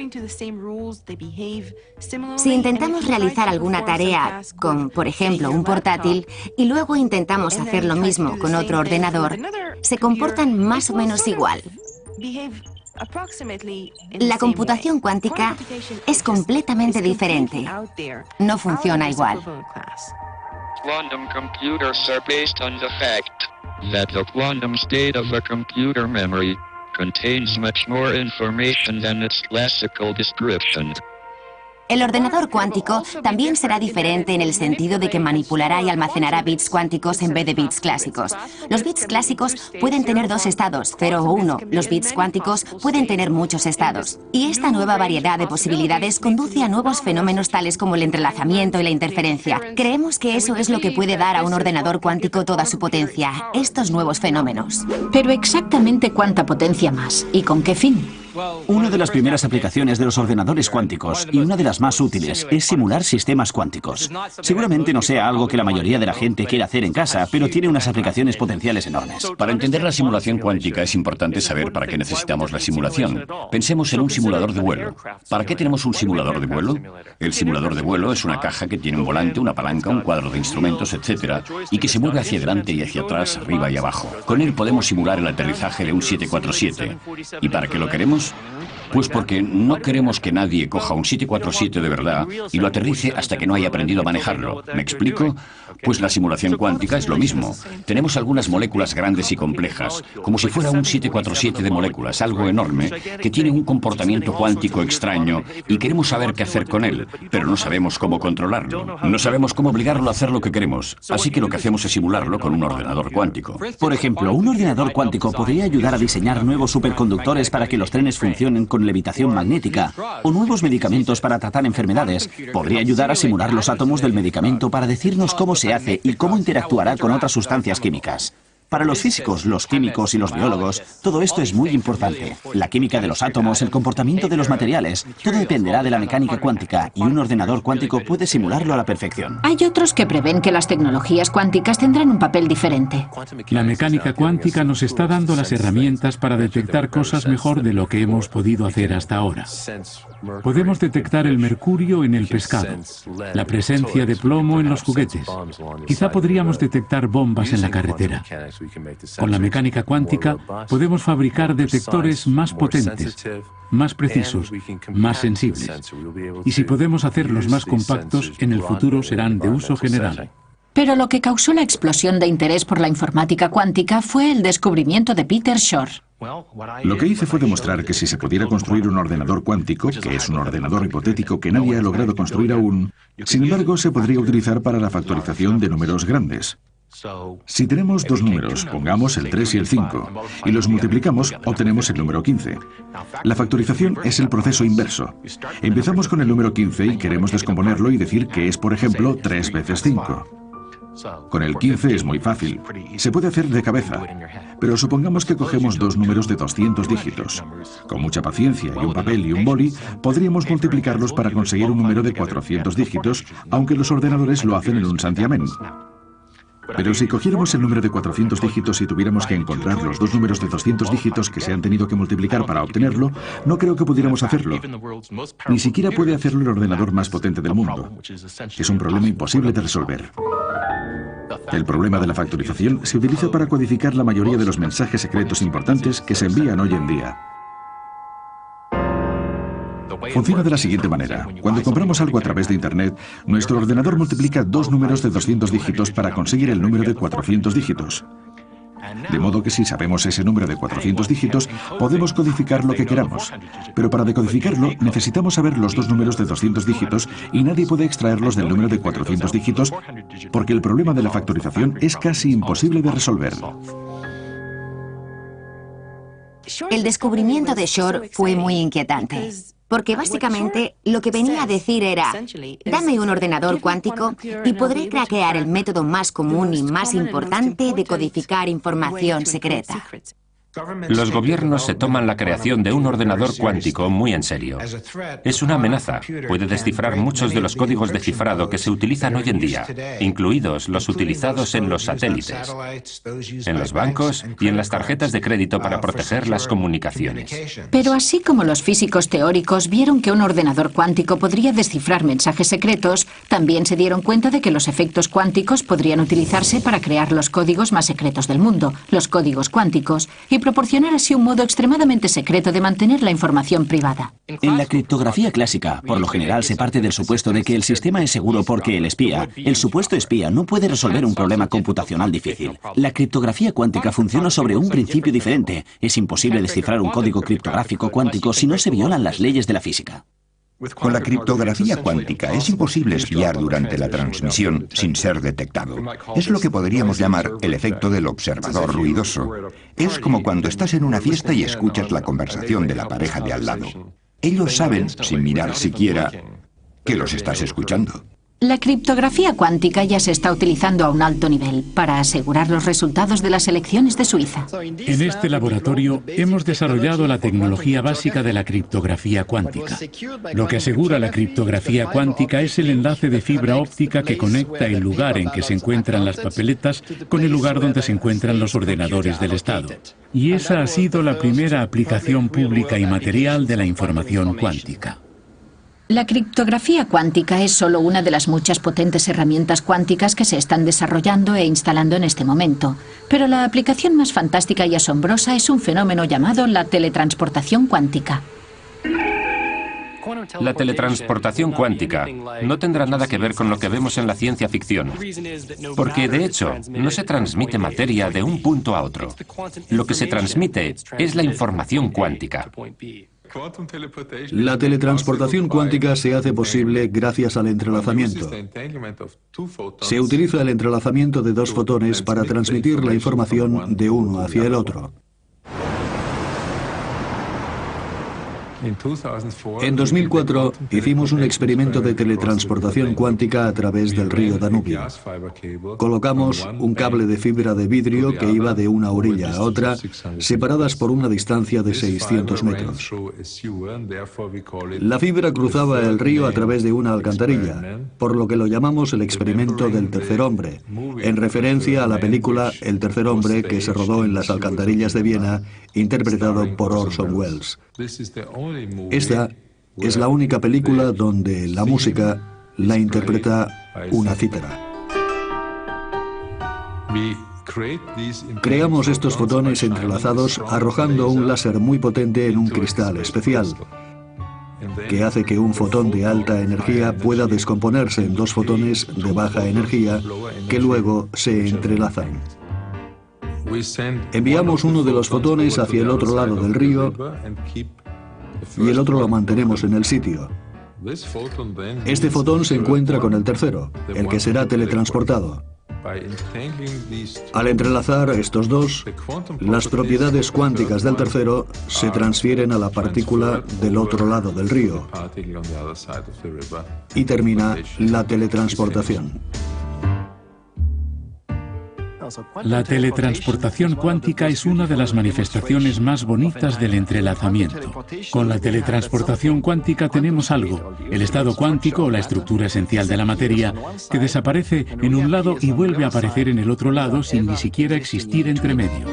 Si intentamos realizar alguna tarea con, por ejemplo, un portátil, y luego intentamos hacer lo mismo con otro ordenador, se comportan más o menos igual. La computación cuántica es completamente diferente. No funciona igual. Quantum computers are based on the fact that the quantum state of a computer memory contains much more information than its classical description. El ordenador cuántico también será diferente en el sentido de que manipulará y almacenará bits cuánticos en vez de bits clásicos. Los bits clásicos pueden tener dos estados, 0 o 1. Los bits cuánticos pueden tener muchos estados. Y esta nueva variedad de posibilidades conduce a nuevos fenómenos tales como el entrelazamiento y la interferencia. Creemos que eso es lo que puede dar a un ordenador cuántico toda su potencia, estos nuevos fenómenos. Pero exactamente cuánta potencia más y con qué fin. Una de las primeras aplicaciones de los ordenadores cuánticos, y una de las más útiles, es simular sistemas cuánticos. Seguramente no sea algo que la mayoría de la gente quiera hacer en casa, pero tiene unas aplicaciones potenciales enormes. Para entender la simulación cuántica es importante saber para qué necesitamos la simulación. Pensemos en un simulador de vuelo. ¿Para qué tenemos un simulador de vuelo? El simulador de vuelo es una caja que tiene un volante, una palanca, un cuadro de instrumentos, etc., y que se mueve hacia adelante y hacia atrás, arriba y abajo. Con él podemos simular el aterrizaje de un 747. ¿Y para qué lo queremos? Pues porque no queremos que nadie coja un 747 de verdad y lo aterrice hasta que no haya aprendido a manejarlo. ¿Me explico? Pues la simulación cuántica es lo mismo. Tenemos algunas moléculas grandes y complejas, como si fuera un 747 de moléculas, algo enorme, que tiene un comportamiento cuántico extraño y queremos saber qué hacer con él, pero no sabemos cómo controlarlo. No sabemos cómo obligarlo a hacer lo que queremos, así que lo que hacemos es simularlo con un ordenador cuántico. Por ejemplo, un ordenador cuántico podría ayudar a diseñar nuevos superconductores para que los trenes funcionen con levitación magnética, o nuevos medicamentos para tratar enfermedades. Podría ayudar a simular los átomos del medicamento para decirnos cómo se hace y cómo interactuará con otras sustancias químicas. Para los físicos, los químicos y los biólogos, todo esto es muy importante. La química de los átomos, el comportamiento de los materiales, todo dependerá de la mecánica cuántica, y un ordenador cuántico puede simularlo a la perfección. Hay otros que prevén que las tecnologías cuánticas tendrán un papel diferente. La mecánica cuántica nos está dando las herramientas para detectar cosas mejor de lo que hemos podido hacer hasta ahora. Podemos detectar el mercurio en el pescado, la presencia de plomo en los juguetes. Quizá podríamos detectar bombas en la carretera. Con la mecánica cuántica podemos fabricar detectores más potentes, más precisos, más sensibles. Y si podemos hacerlos más compactos, en el futuro serán de uso general. Pero lo que causó la explosión de interés por la informática cuántica fue el descubrimiento de Peter Shor. Lo que hice fue demostrar que si se pudiera construir un ordenador cuántico, que es un ordenador hipotético que nadie ha logrado construir aún, sin embargo se podría utilizar para la factorización de números grandes. Si tenemos dos números, pongamos el 3 y el 5, y los multiplicamos, obtenemos el número 15. La factorización es el proceso inverso. Empezamos con el número 15 y queremos descomponerlo y decir que es, por ejemplo, 3 veces 5. Con el 15 es muy fácil. Se puede hacer de cabeza. Pero supongamos que cogemos dos números de 200 dígitos. Con mucha paciencia y un papel y un boli, podríamos multiplicarlos para conseguir un número de 400 dígitos, aunque los ordenadores lo hacen en un santiamén. Pero si cogiéramos el número de 400 dígitos y tuviéramos que encontrar los dos números de 200 dígitos que se han tenido que multiplicar para obtenerlo, no creo que pudiéramos hacerlo. Ni siquiera puede hacerlo el ordenador más potente del mundo. Es un problema imposible de resolver. El problema de la factorización se utiliza para codificar la mayoría de los mensajes secretos importantes que se envían hoy en día. Funciona de la siguiente manera. Cuando compramos algo a través de Internet, nuestro ordenador multiplica dos números de 200 dígitos para conseguir el número de 400 dígitos. De modo que si sabemos ese número de 400 dígitos, podemos codificar lo que queramos. Pero para decodificarlo, necesitamos saber los dos números de 200 dígitos y nadie puede extraerlos del número de 400 dígitos porque el problema de la factorización es casi imposible de resolver. El descubrimiento de Shor fue muy inquietante, porque básicamente lo que venía a decir era, dame un ordenador cuántico y podré craquear el método más común y más importante de codificar información secreta. Los gobiernos se toman la creación de un ordenador cuántico muy en serio. Es una amenaza. Puede descifrar muchos de los códigos de cifrado que se utilizan hoy en día, incluidos los utilizados en los satélites, en los bancos y en las tarjetas de crédito para proteger las comunicaciones. Pero así como los físicos teóricos vieron que un ordenador cuántico podría descifrar mensajes secretos, también se dieron cuenta de que los efectos cuánticos podrían utilizarse para crear los códigos más secretos del mundo, los códigos cuánticos, y proporcionar así un modo extremadamente secreto de mantener la información privada. En la criptografía clásica, por lo general se parte del supuesto de que el sistema es seguro porque el supuesto espía, no puede resolver un problema computacional difícil. La criptografía cuántica funciona sobre un principio diferente. Es imposible descifrar un código criptográfico cuántico si no se violan las leyes de la física. Con la criptografía cuántica es imposible espiar durante la transmisión sin ser detectado. Es lo que podríamos llamar el efecto del observador ruidoso. Es como cuando estás en una fiesta y escuchas la conversación de la pareja de al lado. Ellos saben, sin mirar siquiera, que los estás escuchando. La criptografía cuántica ya se está utilizando a un alto nivel para asegurar los resultados de las elecciones de Suiza. En este laboratorio hemos desarrollado la tecnología básica de la criptografía cuántica. Lo que asegura la criptografía cuántica es el enlace de fibra óptica que conecta el lugar en que se encuentran las papeletas con el lugar donde se encuentran los ordenadores del Estado. Y esa ha sido la primera aplicación pública y material de la información cuántica. La criptografía cuántica es solo una de las muchas potentes herramientas cuánticas que se están desarrollando e instalando en este momento. Pero la aplicación más fantástica y asombrosa es un fenómeno llamado la teletransportación cuántica. La teletransportación cuántica no tendrá nada que ver con lo que vemos en la ciencia ficción, porque de hecho no se transmite materia de un punto a otro. Lo que se transmite es la información cuántica. La teletransportación cuántica se hace posible gracias al entrelazamiento. Se utiliza el entrelazamiento de dos fotones para transmitir la información de uno hacia el otro. En 2004 hicimos un experimento de teletransportación cuántica a través del río Danubio. Colocamos un cable de fibra de vidrio que iba de una orilla a otra, separadas por una distancia de 600 metros. La fibra cruzaba el río a través de una alcantarilla, por lo que lo llamamos el experimento del tercer hombre, en referencia a la película El tercer hombre que se rodó en las alcantarillas de Viena, interpretado por Orson Welles. Esta es la única película donde la música la interpreta una cítara. Creamos estos fotones entrelazados arrojando un láser muy potente en un cristal especial. que hace que un fotón de alta energía pueda descomponerse en dos fotones de baja energía que luego se entrelazan. Enviamos uno de los fotones hacia el otro lado del río y el otro lo mantenemos en el sitio. Este fotón se encuentra con el tercero, el que será teletransportado. Al entrelazar estos dos, las propiedades cuánticas del tercero se transfieren a la partícula del otro lado del río y termina la teletransportación. La teletransportación cuántica es una de las manifestaciones más bonitas del entrelazamiento. Con la teletransportación cuántica tenemos algo, el estado cuántico o la estructura esencial de la materia, que desaparece en un lado y vuelve a aparecer en el otro lado sin ni siquiera existir entre medio.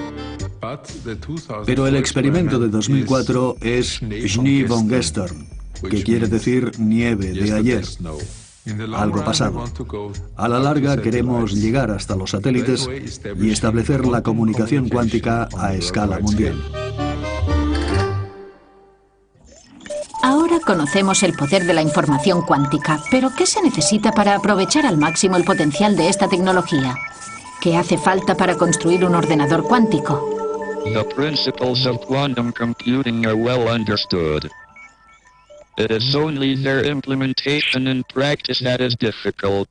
Pero el experimento de 2004 es Schnee von gestern, que quiere decir nieve de ayer. Algo pasado. A la larga queremos llegar hasta los satélites y establecer la comunicación cuántica a escala mundial. Ahora conocemos el poder de la información cuántica, pero ¿qué se necesita para aprovechar al máximo el potencial de esta tecnología? ¿Qué hace falta para construir un ordenador cuántico? The principles of quantum computing are well understood. It is only their implementation in practice that is difficult.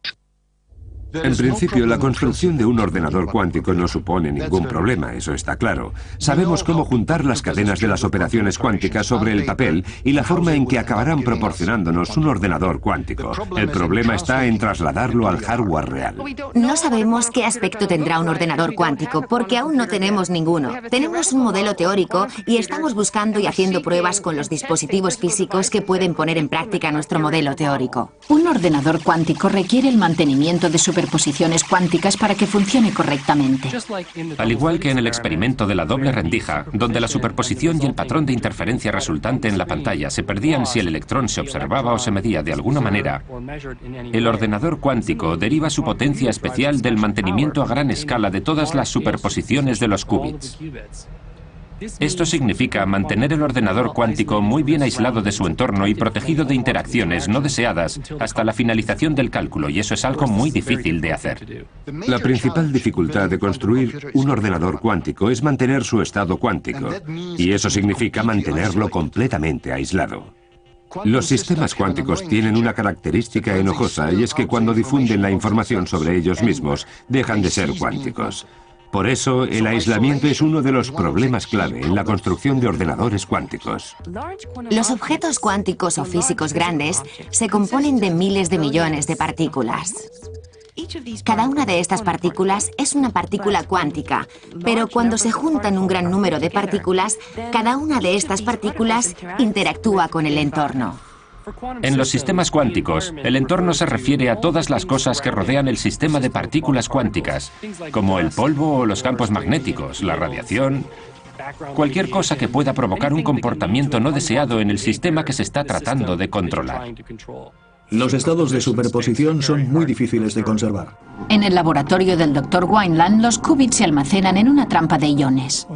En principio, la construcción de un ordenador cuántico no supone ningún problema, eso está claro. Sabemos cómo juntar las cadenas de las operaciones cuánticas sobre el papel y la forma en que acabarán proporcionándonos un ordenador cuántico. El problema está en trasladarlo al hardware real. No sabemos qué aspecto tendrá un ordenador cuántico, porque aún no tenemos ninguno. Tenemos un modelo teórico y estamos buscando y haciendo pruebas con los dispositivos físicos que pueden poner en práctica nuestro modelo teórico. Un ordenador cuántico requiere el mantenimiento de superposiciones cuánticas para que funcione correctamente. Al igual que en el experimento de la doble rendija, donde la superposición y el patrón de interferencia resultante en la pantalla se perdían si el electrón se observaba o se medía de alguna manera, el ordenador cuántico deriva su potencia especial del mantenimiento a gran escala de todas las superposiciones de los qubits. Esto significa mantener el ordenador cuántico muy bien aislado de su entorno y protegido de interacciones no deseadas hasta la finalización del cálculo, y eso es algo muy difícil de hacer. La principal dificultad de construir un ordenador cuántico es mantener su estado cuántico, y eso significa mantenerlo completamente aislado. Los sistemas cuánticos tienen una característica enojosa, y es que cuando difunden la información sobre ellos mismos, dejan de ser cuánticos. Por eso, el aislamiento es uno de los problemas clave en la construcción de ordenadores cuánticos. Los objetos cuánticos o físicos grandes se componen de miles de millones de partículas. Cada una de estas partículas es una partícula cuántica, pero cuando se juntan un gran número de partículas, cada una de estas partículas interactúa con el entorno. En los sistemas cuánticos, el entorno se refiere a todas las cosas que rodean el sistema de partículas cuánticas, como el polvo o los campos magnéticos, la radiación, cualquier cosa que pueda provocar un comportamiento no deseado en el sistema que se está tratando de controlar. Los estados de superposición son muy difíciles de conservar. En el laboratorio del Dr. Wineland, los qubits se almacenan en una trampa de iones.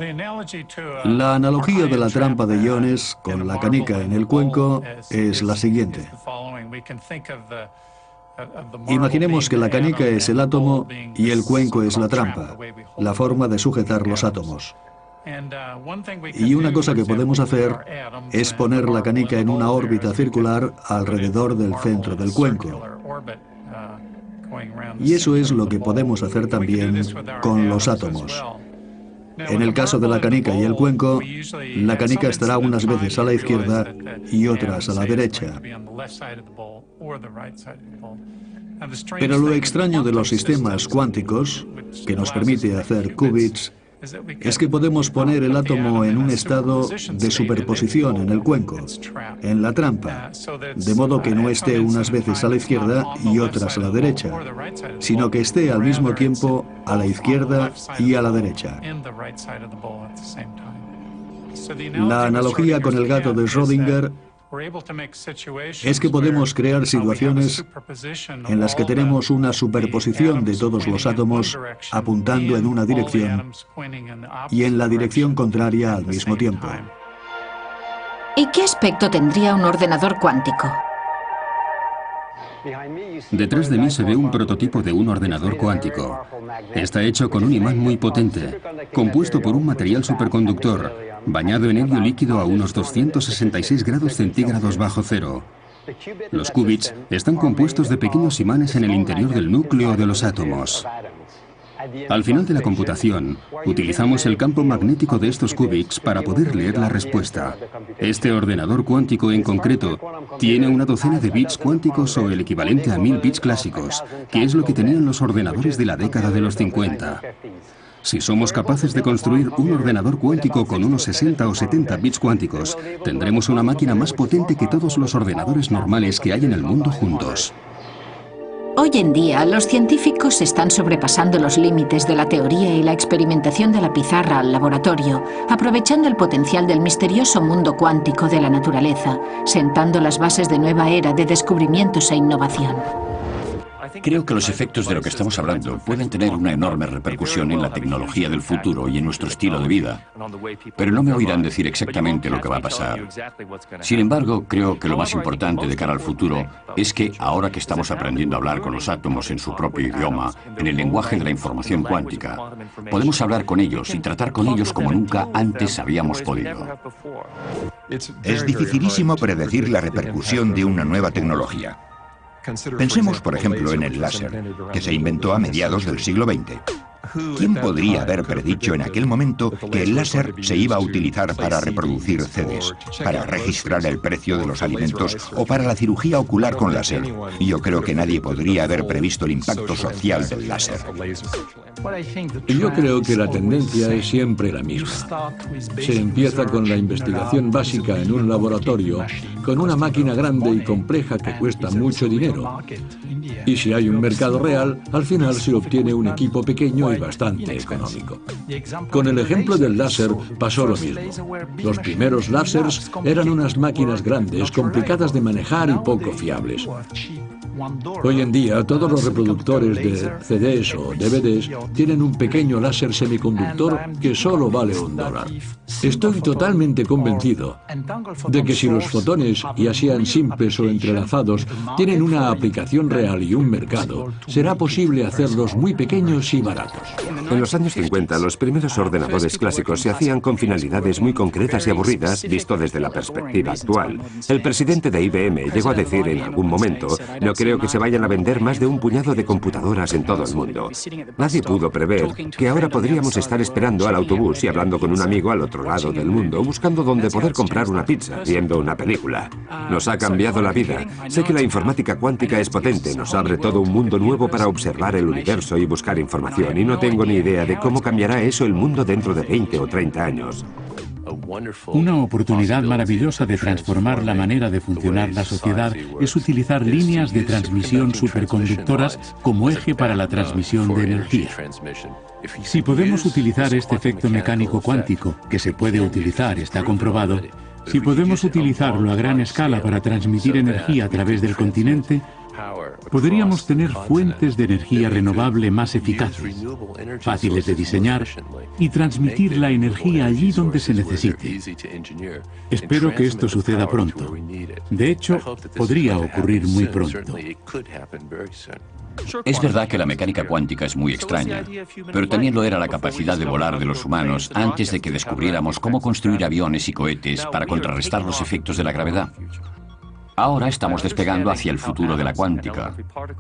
La analogía de la trampa de iones con la canica en el cuenco es la siguiente. Imaginemos que la canica es el átomo y el cuenco es la trampa, la forma de sujetar los átomos. Y una cosa que podemos hacer es poner la canica en una órbita circular alrededor del centro del cuenco. Y eso es lo que podemos hacer también con los átomos. En el caso de la canica y el cuenco, la canica estará unas veces a la izquierda y otras a la derecha. Pero lo extraño de los sistemas cuánticos, que nos permite hacer qubits, es que podemos poner el átomo en un estado de superposición en el cuenco, en la trampa, de modo que no esté unas veces a la izquierda y otras a la derecha, sino que esté al mismo tiempo a la izquierda y a la derecha. La analogía con el gato de Schrödinger es que podemos crear situaciones en las que tenemos una superposición de todos los átomos apuntando en una dirección y en la dirección contraria al mismo tiempo. ¿Y qué aspecto tendría un ordenador cuántico? Detrás de mí se ve un prototipo de un ordenador cuántico. Está hecho con un imán muy potente, compuesto por un material superconductor, bañado en helio líquido a unos 266 grados centígrados bajo cero. Los qubits están compuestos de pequeños imanes en el interior del núcleo de los átomos. Al final de la computación, utilizamos el campo magnético de estos qubits para poder leer la respuesta. Este ordenador cuántico en concreto tiene una docena de bits cuánticos o el equivalente a 1000 bits clásicos, que es lo que tenían los ordenadores de la década de los 50. Si somos capaces de construir un ordenador cuántico con unos 60 o 70 bits cuánticos, tendremos una máquina más potente que todos los ordenadores normales que hay en el mundo juntos. Hoy en día, los científicos están sobrepasando los límites de la teoría y la experimentación de la pizarra al laboratorio, aprovechando el potencial del misterioso mundo cuántico de la naturaleza, sentando las bases de nueva era de descubrimientos e innovación. Creo que los efectos de lo que estamos hablando pueden tener una enorme repercusión en la tecnología del futuro y en nuestro estilo de vida. Pero no me oirán decir exactamente lo que va a pasar. Sin embargo, creo que lo más importante de cara al futuro es que, ahora que estamos aprendiendo a hablar con los átomos en su propio idioma, en el lenguaje de la información cuántica, podemos hablar con ellos y tratar con ellos como nunca antes habíamos podido. Es dificilísimo predecir la repercusión de una nueva tecnología. Pensemos, por ejemplo, en el láser, que se inventó a mediados del siglo XX. ¿Quién podría haber predicho en aquel momento que el láser se iba a utilizar para reproducir CDs, para registrar el precio de los alimentos o para la cirugía ocular con láser? Y yo creo que nadie podría haber previsto el impacto social del láser. Yo creo que la tendencia es siempre la misma. Se empieza con la investigación básica en un laboratorio, con una máquina grande y compleja que cuesta mucho dinero. Y si hay un mercado real, al final se obtiene un equipo pequeño y bastante económico. Con el ejemplo del láser pasó lo mismo. Los primeros láseres eran unas máquinas grandes, complicadas de manejar y poco fiables. Hoy en día, todos los reproductores de CDs o DVDs tienen un pequeño láser semiconductor que solo vale $1. Estoy totalmente convencido de que si los fotones, ya sean simples o entrelazados, tienen una aplicación real y un mercado, será posible hacerlos muy pequeños y baratos. En los años 50, los primeros ordenadores clásicos se hacían con finalidades muy concretas y aburridas, visto desde la perspectiva actual. El presidente de IBM llegó a decir en algún momento: "No creo que se vayan a vender más de un puñado de computadoras en todo el mundo". Nadie pudo prever que ahora podríamos estar esperando al autobús y hablando con un amigo al otro lado del mundo, buscando dónde poder comprar una pizza, viendo una película. Nos ha cambiado la vida. Sé que la informática cuántica es potente, nos abre todo un mundo nuevo para observar el universo y buscar información, y no tengo ni idea de cómo cambiará eso el mundo dentro de 20 o 30 años. Una oportunidad maravillosa de transformar la manera de funcionar la sociedad es utilizar líneas de transmisión superconductoras como eje para la transmisión de energía. Si podemos utilizar este efecto mecánico cuántico, que se puede utilizar, está comprobado, si podemos utilizarlo a gran escala para transmitir energía a través del continente, podríamos tener fuentes de energía renovable más eficaces, fáciles de diseñar y transmitir la energía allí donde se necesite. Espero que esto suceda pronto. De hecho, podría ocurrir muy pronto. Es verdad que la mecánica cuántica es muy extraña, pero también lo era la capacidad de volar de los humanos antes de que descubriéramos cómo construir aviones y cohetes para contrarrestar los efectos de la gravedad. Ahora estamos despegando hacia el futuro de la cuántica.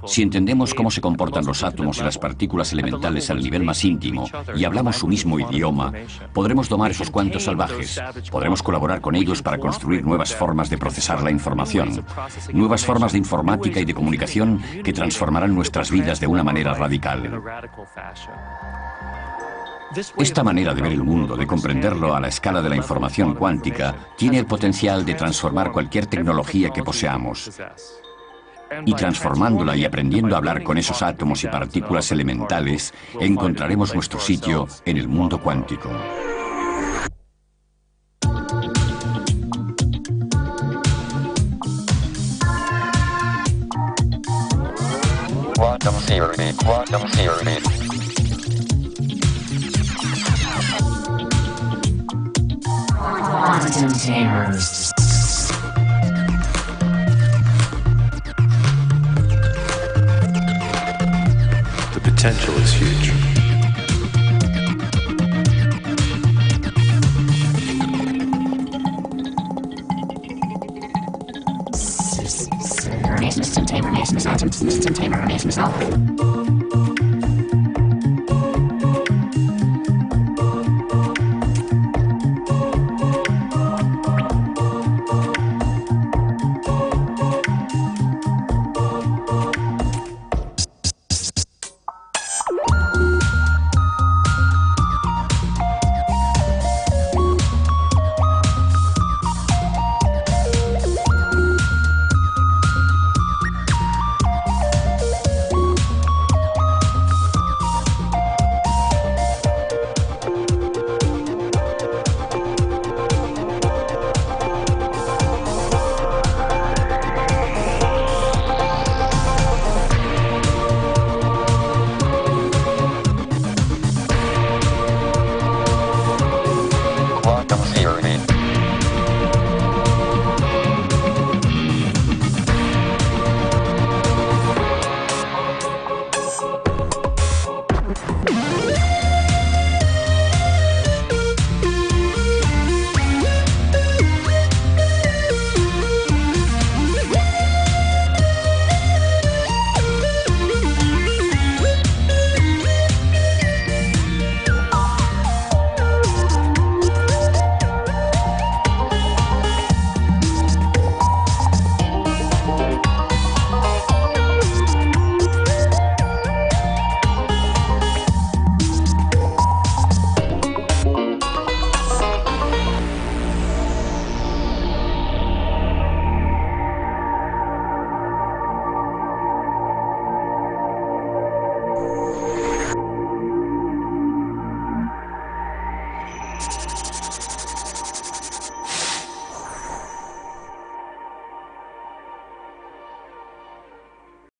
Si entendemos cómo se comportan los átomos y las partículas elementales al nivel más íntimo y hablamos su mismo idioma, podremos domar esos cuantos salvajes. Podremos colaborar con ellos para construir nuevas formas de procesar la información, nuevas formas de informática y de comunicación que transformarán nuestras vidas de una manera radical. Esta manera de ver el mundo, de comprenderlo a la escala de la información cuántica, tiene el potencial de transformar cualquier tecnología que poseamos. Y transformándola y aprendiendo a hablar con esos átomos y partículas elementales, encontraremos nuestro sitio en el mundo cuántico. Quantum theory, quantum theory. Quantum terrors. potential is huge. Business